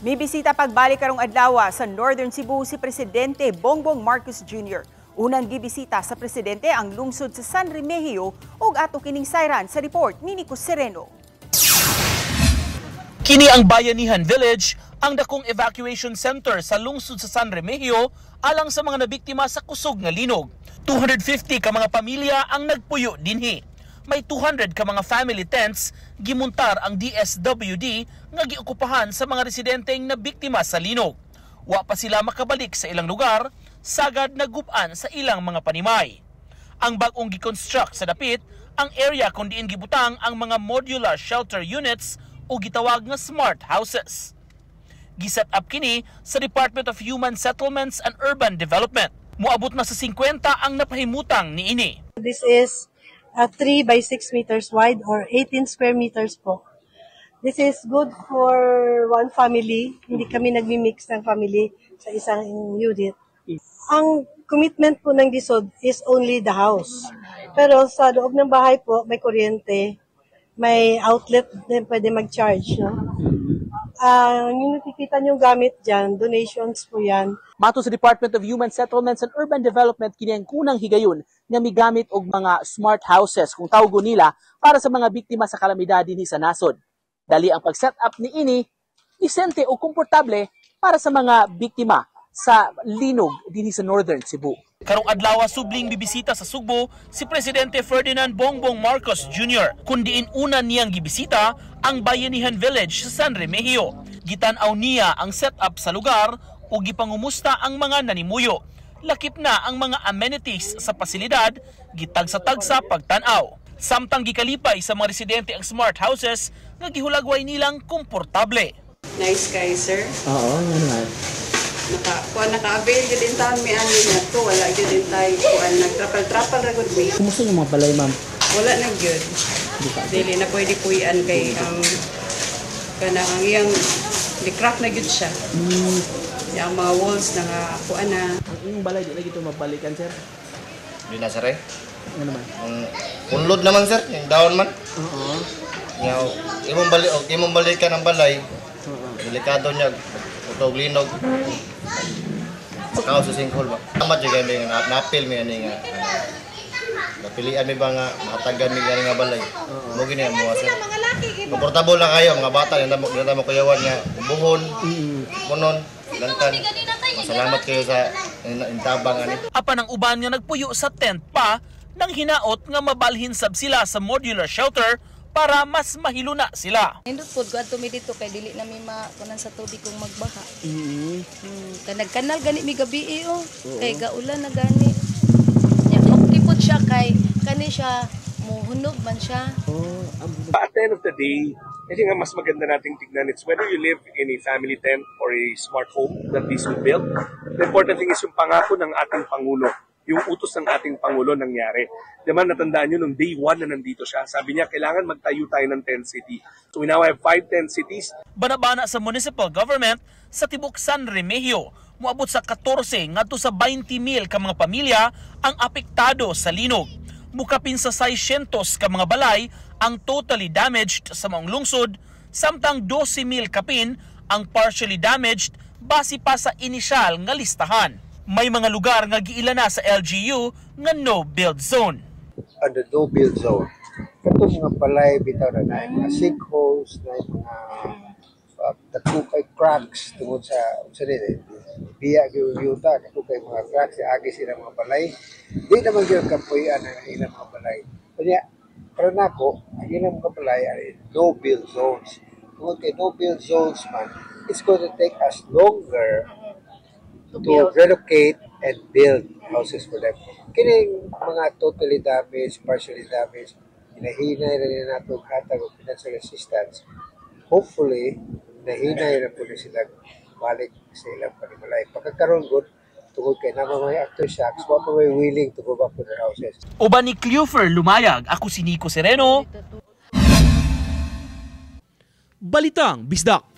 May bisita pagbalik karong adlaw sa Northern Cebu si Presidente Bongbong Marcos Jr. Unang gibisita sa presidente ang lungsod sa San Remigio ug ato kining sayran sa report ni Nico Sereno. Kini ang Bayanihan Village, ang dakong evacuation center sa lungsod sa San Remigio alang sa mga nabiktima sa kusog nga linog. 250 ka mga pamilya ang nagpuyo dinhi. May 200 ka mga family tents gimuntar ang DSWD nga giokupahan sa mga residenteng nabiktima sa linog. Wa pa sila makabalik sa ilang lugar, sagad nagguban sa ilang mga panimay. Ang bag-ong gi-construct sa dapit ang area kung diin gibutang ang mga modular shelter units o gitawag nga smart houses. Giset up kini sa Department of Human Settlements and Urban Development. Moabot na sa 50 ang napahimutang niini. This is 3 by 6 meters wide or 18 square meters po. This is good for one family. Hindi kami nagmi-mix ng family sa isang unit. Ang commitment po ng DSOD is only the house. Pero sa loob ng bahay po, may kuryente, may outlet din pwede mag-charge. No? Yung nakikita nyo gamit dyan, donations po yan. Mato sa Department of Human Settlements and Urban Development, kini ang kunang higayon nga migamit og mga smart houses kung tawgo nila para sa mga biktima sa kalamidad dinhi sa nasod. Dali ang pag-set up ni ini, disente o komportable para sa mga biktima sa linog dinhi sa Northern Cebu. Karong adlaw subling bibisita sa Sugbo si Presidente Ferdinand Bongbong Marcos Jr. Kundiin una niyang gibisita ang Bayanihan Village sa San Remigio. Gitan-aw niya ang setup sa lugar o gipangumusta ang mga nanimuyo. Lakip na ang mga amenities sa pasilidad, gitagsa-tagsa pagtan-aw. Samtang gikalipay sa mga residente ang smart houses nga gihulagway nilang komportable. Nice guy, sir. Oo, yan nga. Naka-avail ka din taon may ano na to. Wala ka din tayo. Nag-trapal-trapal na good way. Kumusta yung mga balay, ma'am? Wala na good. Dili na pwede puyan kay kanang iyang di-crack na good siya. Yung mga walls na kuan na. Yung balay, di lagi ito mabalikan, sir? Di na, sir eh. Ano naman? Unlod naman, sir. Yung daon man. Oo. Imong balikan ang balay. Delikado niya. Utog linog. Kao sa sinkhole ba? Tama dyan kami nga napil mi ani nga. Napilian mi ba nga matagan mi nga balay. Mo gini mo sir. Komportable lang kayo mga bata nga mo kuyawan nga buhon. Punon, lantan. Salamat kayo sa intabang ani. Apan ang uban nga nagpuyo sa tent pa nang hinaot nga mabalhin sab sila sa modular shelter para mas mahiluna sila. Nindot pod ko adto mi dito kay dili na mi makunan sa tubig kung magbaha. Kanag-kanal gani mi gabi kay gaulan na gani. Nya maktipod siya kay kani siya muhunog man siya. At the end of the day, I think ang mas maganda nating tignan it's whether you live in a family tent or a smart home that this will build. The important thing is yung pangako ng ating Pangulo. Yung utos ng ating Pangulo nangyari. Diba natandaan nyo nung day 1 na nandito siya. Sabi niya, kailangan magtayo tayo ng 10 city. So we now have 5 tent cities. Banabana sa municipal government sa tibok San Remigio, moabot sa 14 ngadto sa 20,000 ka mga pamilya ang apektado sa linog. Mukapin sa 600 ka mga balay ang totally damaged sa maong lungsod, samtang 12,000 kapin ang partially damaged base pa sa inisyal nga listahan. May mga lugar nga giila na sa LGU nga no-build zone. Under no-build zone, katong mga palay bitaw na mga sinkholes, na mga takukay cracks tungod sa biya giuta, takukay mga cracks, agi sila mga palay. Di naman yung kapuyan ang ilang mga palay. Kanya, para nako, ang ilang mga palay ay no-build zones. Tungod kay no-build zones man, it's going to take us longer to relocate and build houses for them. Kining mga totally damaged, partially damaged, hinahinay na nila natin hatag o financial assistance. Hopefully, hinahinay na po na sila balik sa ilang panimalay. Pagkakaroon good, tungkol kay naman mga aftershocks, what are we willing to go back to their houses? Uban ni Cleofer Lumayag, ako si Nico Sereno. Balitang Bisdak.